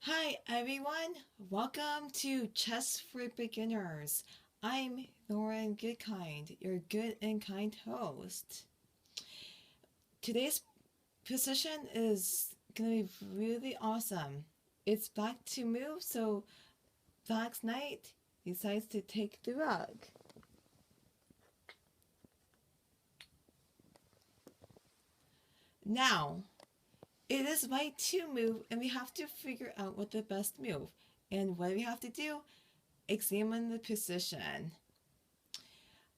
Hi everyone, welcome to Chess for Beginners. I'm Lauren Goodkind, your good and kind host. Today's position is going to be really awesome. It's black to move, so black's knight decides to take the rook. Now, it is white to move, and we have to figure out what the best move. And what do we have to do? Examine the position.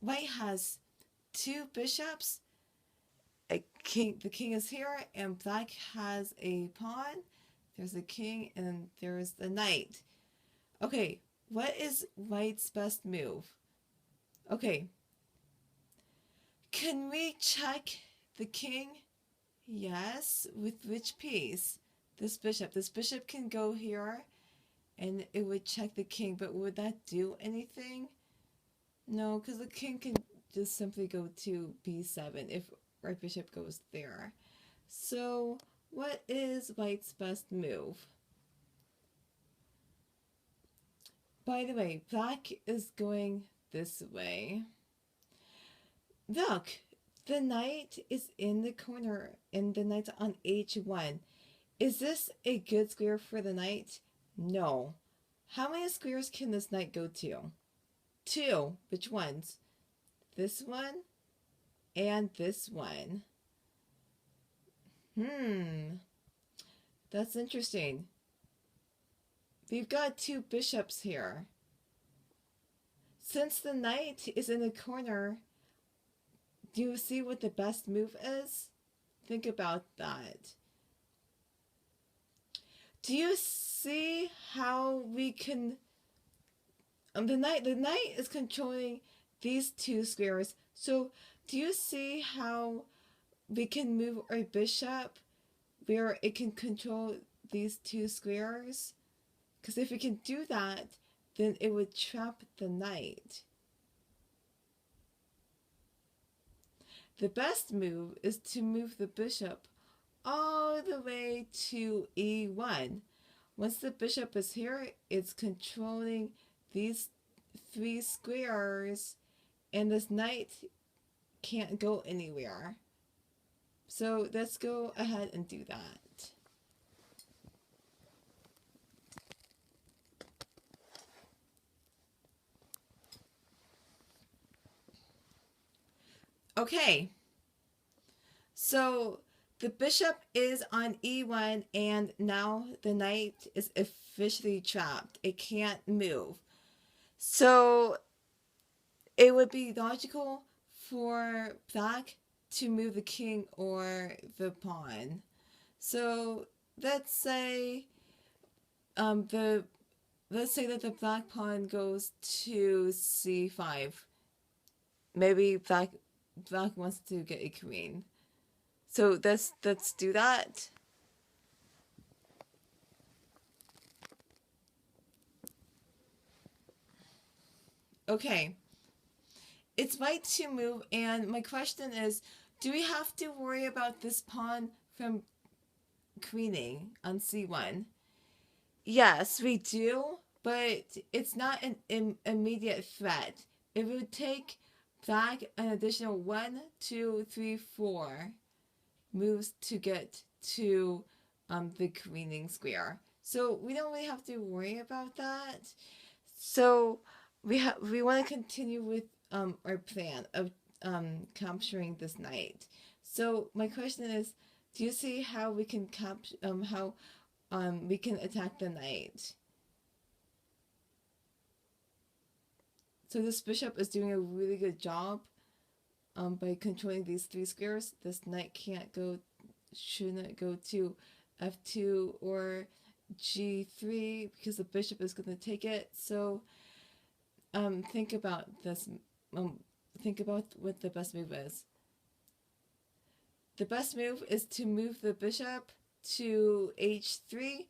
White has two bishops. The king is here, and black has a pawn. There's a king, and there's the knight. Okay, what is white's best move? Okay, can we check the king? Yes, with which piece? This bishop. This bishop can go here, and it would check the king, but would that do anything? No, because the king can just simply go to b7 if our bishop goes there. So, what is white's best move? By the way, black is going this way. Look, the knight is in the corner and the knight's on h1. Is this a good square for the knight? No. How many squares can this knight go to? Two. Which ones? This one and this one. That's interesting. We've got two bishops here. Since the knight is in the corner, do you see what the best move is? Think about that. Do you see how we can... the knight is controlling these two squares. So do you see how we can move our bishop where it can control these two squares? Because if we can do that, then it would trap the knight. The best move is to move the bishop all the way to e1. Once the bishop is here, it's controlling these three squares, and this knight can't go anywhere. So let's go ahead and do that. Okay, so the bishop is on e1, and now the knight is officially trapped. It can't move. So it would be logical for black to move the king or the pawn. So let's say let's say that the black pawn goes to c5. Maybe black wants to get a queen. So let's do that. Okay. It's white to move, and my question is, do we have to worry about this pawn from queening on c1? Yes, we do, but it's not an immediate threat. It would take black an additional 1, 2, 3, 4 moves to get to the queening square. So we don't really have to worry about that. So we want to continue with our plan of capturing this knight. So my question is, do you see how we can we can attack the knight? So this bishop is doing a really good job by controlling these three squares. This knight shouldn't go to f2 or g3 because the bishop is going to take it. So think about this. Think about what the best move is. The best move is to move the bishop to h3.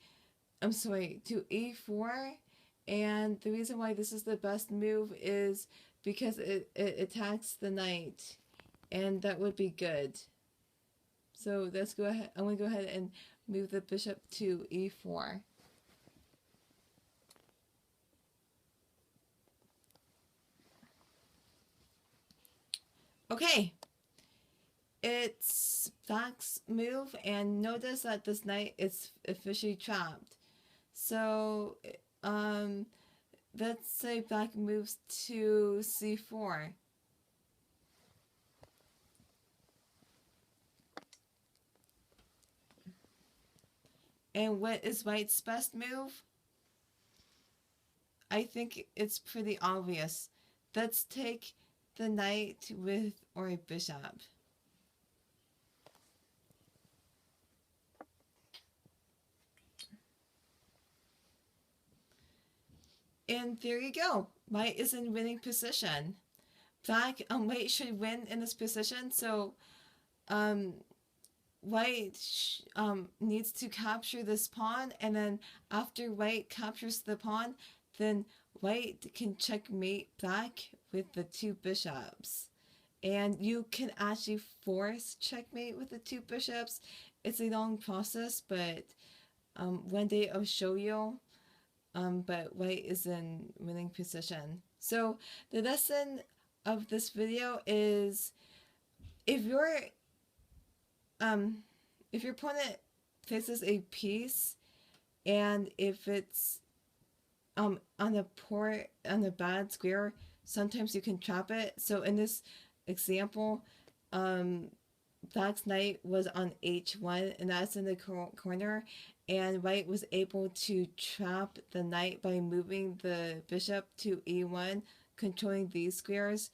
I'm sorry, to e4. And the reason why this is the best move is because it attacks the knight. And that would be good. So let's go ahead. I'm going to go ahead and move the bishop to e4. Okay, it's black's move, and notice that this knight is officially trapped. So, let's say black moves to c4. And what is white's best move? I think it's pretty obvious. Let's take the knight with or a bishop. And there you go. White is in winning position. White should win in this position, so um, white needs to capture this pawn, and then after white captures the pawn, then white can checkmate black with the two bishops. And you can actually force checkmate with the two bishops. It's a long process, but one day I'll show you. But white is in winning position. So the lesson of this video is if your if your opponent faces a piece, and if it's on a bad square, sometimes you can trap it. So in this example, black's knight was on h1, and that's in the corner, and white was able to trap the knight by moving the bishop to e1, controlling these squares,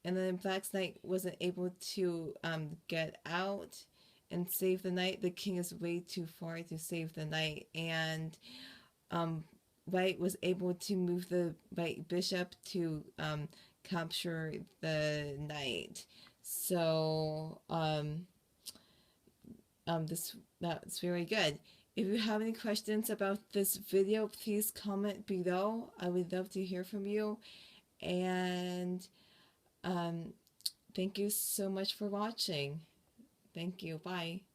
and then black's knight wasn't able to get out and save the knight. The king is way too far to save the knight, and white was able to move the white bishop to capture the knight. So that's very good. If you have any questions about this video, please comment below. I would love to hear from you. And thank you so much for watching. Thank you. Bye.